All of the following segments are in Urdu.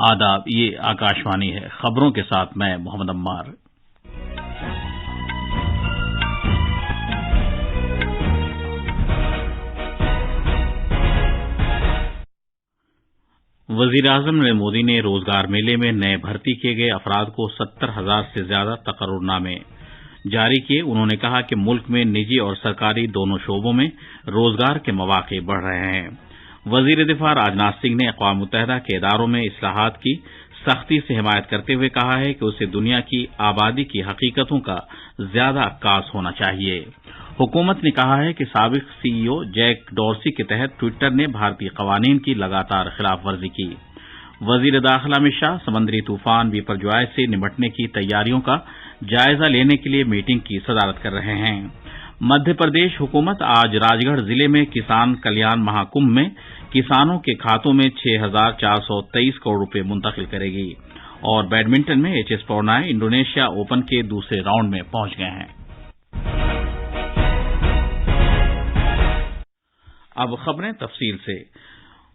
آداب، یہ آکاشوانی ہے۔ خبروں کے ساتھ میں محمد عمار۔ وزیر اعظم نریندر مودی نے روزگار میلے میں نئے بھرتی کیے گئے افراد کو 70,000 سے زیادہ تقرر نامے جاری کیے۔ انہوں نے کہا کہ ملک میں نجی اور سرکاری دونوں شعبوں میں روزگار کے مواقع بڑھ رہے ہیں۔ وزیر دفاع راجناتھ سنگھ نے اقوام متحدہ کے اداروں میں اصلاحات کی سختی سے حمایت کرتے ہوئے کہا ہے کہ اسے دنیا کی آبادی کی حقیقتوں کا زیادہ عکاس ہونا چاہیے۔ حکومت نے کہا ہے کہ سابق سی ای او جیک ڈورسی کے تحت ٹوئٹر نے بھارتی قوانین کی لگاتار خلاف ورزی کی۔ وزیر داخلہ امت شاہ سمندری طوفان بیپرجوائے سے نمٹنے کی تیاریوں کا جائزہ لینے کے لیے میٹنگ کی صدارت کر رہے ہیں۔ مدھیہ پردیش حکومت آج راج گڑھ ضلع میں کسان کلیان مہا کمبھ میں کسانوں کے کھاتوں میں 6,423 کروڑ روپے منتقل کرے گی۔ اور بیڈمنٹن میں ایچ ایس پرنائے انڈونیشیا اوپن کے دوسرے راؤنڈ میں پہنچ گئے ہیں۔ اب خبریں تفصیل سے۔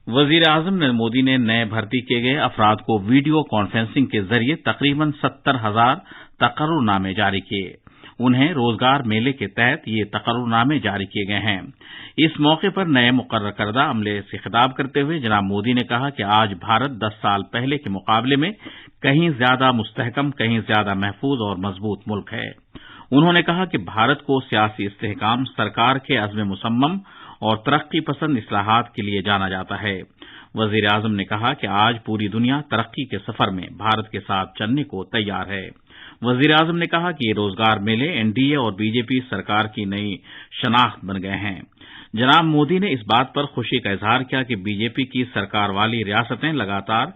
وزیر اعظم نریندر مودی نے نئے بھرتی کیے گئے افراد کو ویڈیو کانفرنسنگ کے ذریعے تقریباً 70,000 تقرر نامے جاری کیے۔ انہیں روزگار میلے کے تحت یہ تقرر نامے جاری کیے گئے ہیں۔ اس موقع پر نئے مقرر کردہ عملے سے خطاب کرتے ہوئے جناب مودی نے کہا کہ آج بھارت 10 سال پہلے کے مقابلے میں کہیں زیادہ مستحکم، کہیں زیادہ محفوظ اور مضبوط ملک ہے۔ انہوں نے کہا کہ بھارت کو سیاسی استحکام، سرکار کے عزم مصمم اور ترقی پسند اصلاحات کے لیے جانا جاتا ہے۔ وزیر اعظم نے کہا کہ آج پوری دنیا ترقی کے سفر میں بھارت کے ساتھ چلنے کو تیار ہے۔ وزیر اعظم نے کہا کہ یہ روزگار میلے این ڈی اے اور بی جے پی سرکار کی نئی شناخت بن گئے ہیں۔ جناب مودی نے اس بات پر خوشی کا اظہار کیا کہ بی جے پی کی سرکار والی ریاستیں لگاتار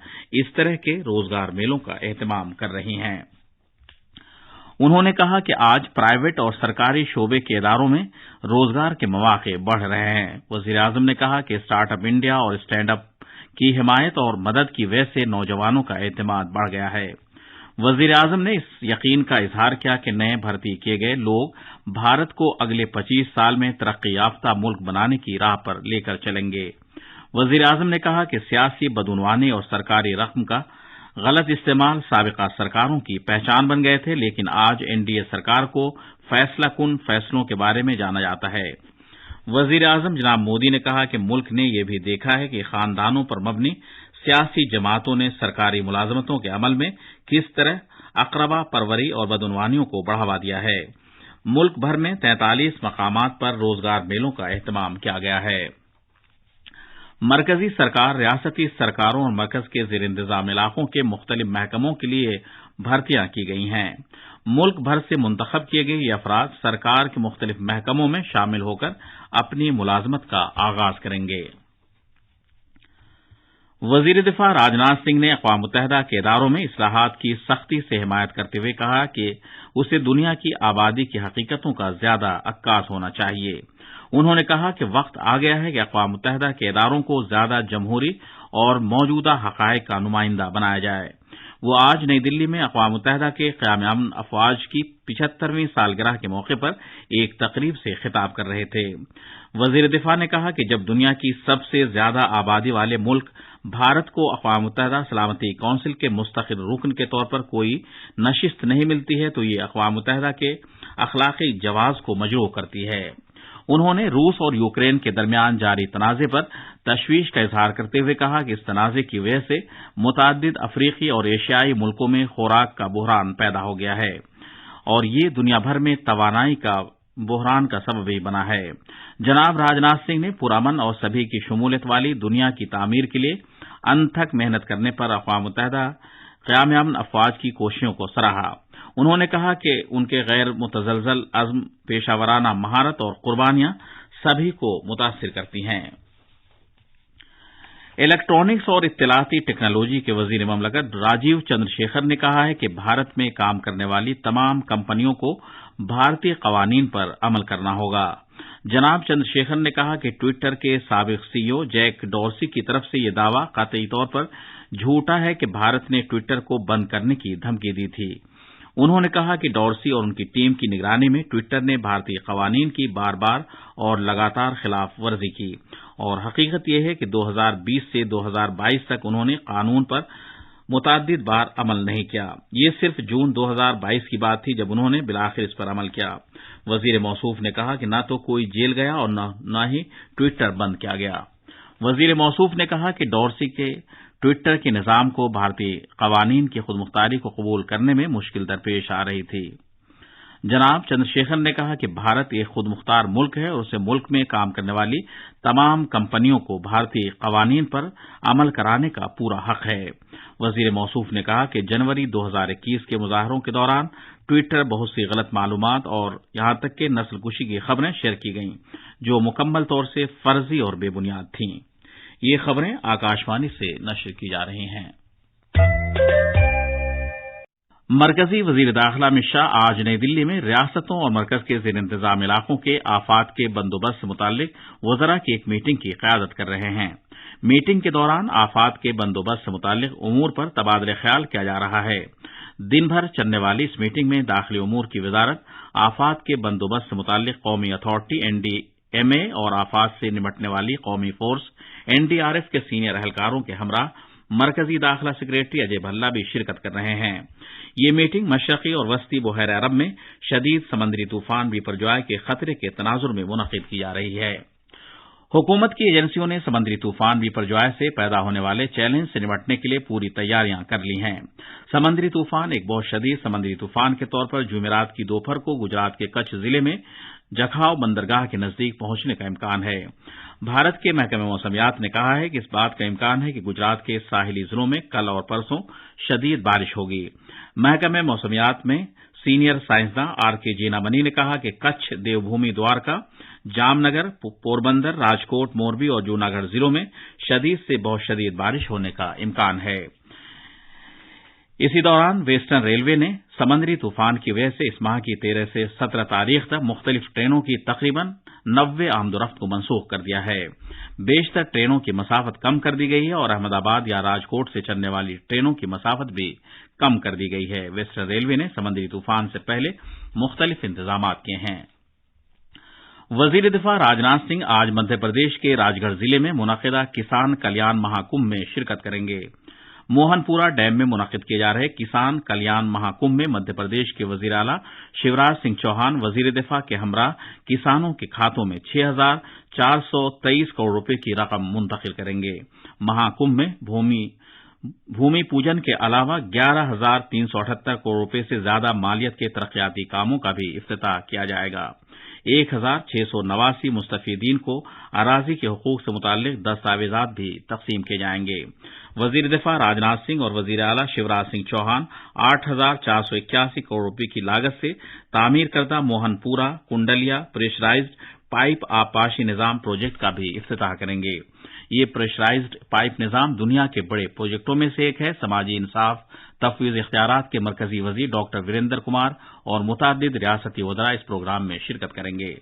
اس طرح کے روزگار میلوں کا اہتمام کر رہی ہیں۔ انہوں نے کہا کہ آج پرائیویٹ اور سرکاری شعبے کے اداروں میں روزگار کے مواقع بڑھ رہے ہیں۔ وزیر اعظم نے کہا کہ اسٹارٹ اپ انڈیا اور اسٹینڈ اپ کی حمایت اور مدد کی وجہ سے نوجوانوں کا اعتماد بڑھ گیا ہے۔ وزیر اعظم نے اس یقین کا اظہار کیا کہ نئے بھرتی کیے گئے لوگ بھارت کو اگلے 25 سال میں ترقی یافتہ ملک بنانے کی راہ پر لے کر چلیں گے۔ وزیر اعظم نے کہا کہ سیاسی بدعنوانی اور سرکاری رقم کا غلط استعمال سابقہ سرکاروں کی پہچان بن گئے تھے، لیکن آج این ڈی اے سرکار کو فیصلہ کن فیصلوں کے بارے میں جانا جاتا ہے۔ وزیر اعظم جناب مودی نے کہا کہ ملک نے یہ بھی دیکھا ہے کہ خاندانوں پر مبنی سیاسی جماعتوں نے سرکاری ملازمتوں کے عمل میں کس طرح اقربا پروری اور بدعنوانیوں کو بڑھاوا دیا ہے۔ ملک بھر میں 43 مقامات پر روزگار میلوں کا اہتمام کیا گیا ہے۔ مرکزی سرکار، ریاستی سرکاروں اور مرکز کے زیر انتظام علاقوں کے مختلف محکموں کے لیے بھرتیاں کی گئی ہیں۔ ملک بھر سے منتخب کیے گئے یہ افراد سرکار کے مختلف محکموں میں شامل ہو کر اپنی ملازمت کا آغاز کریں گے۔ وزیر دفاع راجناتھ سنگھ نے اقوام متحدہ کے اداروں میں اصلاحات کی سختی سے حمایت کرتے ہوئے کہا کہ اسے دنیا کی آبادی کی حقیقتوں کا زیادہ عکاس ہونا چاہیے۔ انہوں نے کہا کہ وقت آ گیا ہے کہ اقوام متحدہ کے اداروں کو زیادہ جمہوری اور موجودہ حقائق کا نمائندہ بنایا جائے۔ وہ آج نئی دلی میں اقوام متحدہ کے قیام امن افواج کی 75ویں سالگرہ کے موقع پر ایک تقریب سے خطاب کر رہے تھے۔ وزیر دفاع نے کہا کہ جب دنیا کی سب سے زیادہ آبادی والے ملک بھارت کو اقوام متحدہ سلامتی کونسل کے مستقل رکن کے طور پر کوئی نشست نہیں ملتی ہے تو یہ اقوام متحدہ کے اخلاقی جواز کو مجروح کرتی ہے۔ انہوں نے روس اور یوکرین کے درمیان جاری تنازع پر تشویش کا اظہار کرتے ہوئے کہا کہ اس تنازع کی وجہ سے متعدد افریقی اور ایشیائی ملکوں میں خوراک کا بحران پیدا ہو گیا ہے اور یہ دنیا بھر میں توانائی کا بحران کا سبب بھی بنا ہے۔ جناب راجناتھ سنگھ نے پرامن اور سبھی کی شمولیت والی دنیا کی تعمیر کے لیے انتھک محنت کرنے پر اقوام متحدہ قیام امن افواج کی کوششوں کو سراہا۔ انہوں نے کہا کہ ان کے غیر متزلزل عزم، پیشہ ورانہ مہارت اور قربانیاں سبھی کو متاثر کرتی ہیں۔ الیکٹرانکس اور اطلاعاتی ٹیکنالوجی کے وزیر مملکت راجیو چندر شیکھر نے کہا ہے کہ بھارت میں کام کرنے والی تمام کمپنیوں کو بھارتی قوانین پر عمل کرنا ہوگا۔ جناب چندر شیکھر نے کہا کہ ٹوئٹر کے سابق سی ای او جیک ڈورسی کی طرف سے یہ دعویٰ قطعی طور پر جھوٹا ہے کہ بھارت نے ٹوئٹر کو بند کرنے کی دھمکی دی تھی۔ انہوں نے کہا کہ ڈورسی اور ان کی ٹیم کی نگرانی میں ٹوئٹر نے بھارتی قوانین کی بار بار اور لگاتار خلاف ورزی کی، اور حقیقت یہ ہے کہ 2020 سے 2022 تک انہوں نے قانون پر متعدد بار عمل نہیں کیا۔ یہ صرف جون 2022 کی بات تھی جب انہوں نے بالآخر اس پر عمل کیا۔ وزیر موصوف نے کہا کہ نہ تو کوئی جیل گیا اور نہ ہی ٹوئٹر بند کیا گیا۔ وزیر موصوف نے کہا کہ ڈورسی کے ٹوئٹر کے نظام کو بھارتی قوانین کی خود مختاری کو قبول کرنے میں مشکل درپیش آ رہی تھی۔ جناب چندرشیکھر نے کہا کہ بھارت ایک خود مختار ملک ہے اور اسے ملک میں کام کرنے والی تمام کمپنیوں کو بھارتی قوانین پر عمل کرانے کا پورا حق ہے۔ وزیر موصوف نے کہا کہ جنوری 2021 کے مظاہروں کے دوران ٹوئٹر بہت سی غلط معلومات اور یہاں تک کہ نسل کشی کی خبریں شیئر کی گئیں جو مکمل طور سے فرضی اور بے بنیاد تھیں۔ یہ خبریں آکاشوانی سے نشر کی جا رہی ہیں۔ مرکزی وزیر داخلہ امت شاہ آج نئی دلی میں ریاستوں اور مرکز کے زیر انتظام علاقوں کے آفات کے بندوبست سے متعلق وزراء کی ایک میٹنگ کی قیادت کر رہے ہیں۔ میٹنگ کے دوران آفات کے بندوبست سے متعلق امور پر تبادلہ خیال کیا جا رہا ہے۔ دن بھر چلنے والی اس میٹنگ میں داخلی امور کی وزارت، آفات کے بندوبست سے متعلق قومی اتھارٹی NDMA اور آفات سے نمٹنے والی قومی فورس NDRF کے سینئر اہلکاروں کے ہمراہ مرکزی داخلہ سیکریٹری اجے بھلا بھی شرکت کر رہے ہیں۔ یہ میٹنگ مشرقی اور وسطی بحیرہ عرب میں شدید سمندری طوفان بپرجوائے کے خطرے کے تناظر میں منعقد کی جا رہی ہے۔ حکومت کی ایجنسیوں نے سمندری طوفان بپرجوائے سے پیدا ہونے والے چیلنج سے نمٹنے کے لیے پوری تیاریاں کر لی ہیں۔ سمندری طوفان ایک بہت شدید سمندری طوفان کے طور پر جمعرات کی دوپہر کو گجرات کے کچھ ضلع میں جکھاؤ بندرگاہ کے نزدیک پہنچنے کا امکان ہے۔ بھارت کے محکمہ موسمیات نے کہا ہے کہ اس بات کا امکان ہے کہ گجرات کے ساحلی ضلعوں میں کل اور پرسوں شدید بارش ہوگی۔ محکمہ موسمیات میں سینئر سائنسداں RK جینا منی نے کہا کہ کچھ، دیو بھومی دوارکا، جام نگر، پوربندر، راجکوٹ، موربی اور جوناگڑھ ضلعوں میں شدید سے بہت شدید بارش ہونے کا امکان ہے۔ اسی دوران ویسٹرن ریلوے نے سمندری طوفان کی وجہ سے اس ماہ کی 13 سے 17 تاریخ تک مختلف ٹرینوں کی تقریباً 90 آمد و رفت کو منسوخ کر دیا ہے۔ بیشتر ٹرینوں کی مسافت کم کر دی گئی ہے اور احمد آباد یا راجکوٹ سے چلنے والی ٹرینوں کی مسافت بھی کم کر دی گئی ہے۔ ویسٹرن ریلوے نے سمندری طوفان سے پہلے مختلف انتظامات کیے ہیں۔ وزیر دفاع راجناتھ سنگھ آج مدھیہ پردیش کے راج گڑھ ضلع میں منعقدہ کسان کلیان مہاکمبھ میں شرکت کریں گے۔ موہن پورہ ڈیم میں منعقد کیے جا رہے کسان کلیان مہاکمبھ میں مدھیہ پردیش کے وزیر اعلیٰ شیوراج سنگھ چوہان وزیر دفاع کے ہمراہ کسانوں کے کھاتوں میں 6,423 کروڑ روپے کی رقم منتقل کریں گے۔ مہاکمبھ میں بھومی پوجن کے علاوہ 11,378 کروڑ روپے سے زیادہ مالیت کے ترقیاتی کاموں کا بھی افتتاح کیا جائے گا۔ 1,689 مستفیدین کو اراضی کے حقوق سے متعلق دستاویزات بھی تقسیم کیے جائیں گے۔ وزیر دفاع راجناتھ سنگھ اور وزیر اعلیٰ شیوراج سنگھ چوہان 8,481 کروڑ روپے کی لاگت سے تعمیر کردہ موہن پورہ کنڈلیا پریشرائزڈ پائپ آبپاشی نظام پروجیکٹ کا بھی افتتاح کریں گے۔ یہ پریشرائزڈ پائپ نظام دنیا کے بڑے پروجیکٹوں میں سے ایک ہے۔ سماجی انصاف، تفویض اختیارات کے مرکزی وزیر ڈاکٹر وریندر کمار اور متعدد ریاستی وزراء اس پروگرام میں شرکت کریں گے۔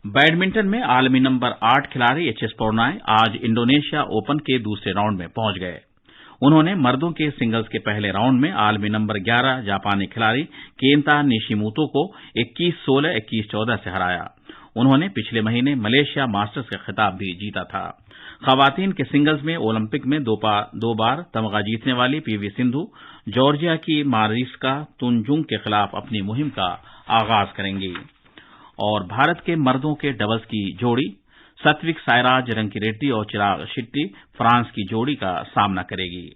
بیڈمنٹن میں عالمی نمبر 8 کھلاڑی HS پورنائے آج انڈونیشیا اوپن کے دوسرے راؤنڈ میں پہنچ گئے۔ انہوں نے مردوں کے سنگلز کے پہلے راؤنڈ میں عالمی نمبر 11 جاپانی کھلاڑی کینتا نیشیموتو کو 21-16، 21-14 سے ہرایا۔ انہوں نے پچھلے مہینے ملیشیا ماسٹرز کا خطاب بھی جیتا تھا۔ خواتین کے سنگلز میں اولمپک میں دو بار تمغہ جیتنے والی PV سندھو جارجیا کی ماریسکا تنجنگ کے خلاف اپنی مہم کا آغاز کریں گی۔ اور بھارت کے مردوں کے ڈبلز کی جوڑی ستوک سائراج رنکی ریڈی اور چراغ شیٹی فرانس کی جوڑی کا سامنا کرے گی۔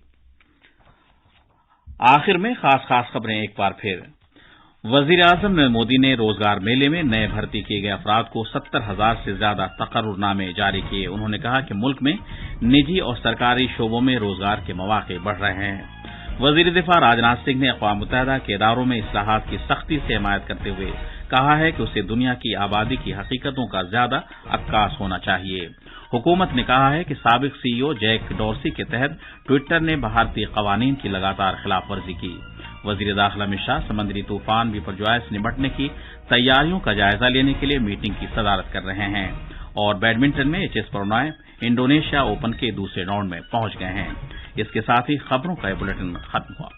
آخر میں خاص خبریں ایک بار پھر۔ وزیر اعظم نریندر مودی نے روزگار میلے میں نئے بھرتی کیے گئے افراد کو 70,000 سے زیادہ تقرر نامے جاری کیے۔ انہوں نے کہا کہ ملک میں نجی اور سرکاری شعبوں میں روزگار کے مواقع بڑھ رہے ہیں۔ وزیر دفاع راجناتھ سنگھ نے اقوام متحدہ کے اداروں میں اصلاحات کی سختی سے حمایت کرتے ہوئے کہا ہے کہ اسے دنیا کی آبادی کی حقیقتوں کا زیادہ عکاس ہونا چاہیے۔ حکومت نے کہا ہے کہ سابق CEO جیک ڈورسی کے تحت ٹوئٹر نے بھارتی قوانین کی لگاتار خلاف ورزی کی۔ وزیر داخلہ امت شاہ سمندری طوفان بپرجوائے سے نمٹنے کی تیاریوں کا جائزہ لینے کے لیے میٹنگ کی صدارت کر رہے ہیں۔ اور بیڈمنٹن میں HS پورنائے انڈونیشیا اوپن کے دوسرے راؤنڈ میں پہنچ گئے ہیں۔ اس کے ساتھ ہی خبروں کا یہ بلیٹن ختم ہوا۔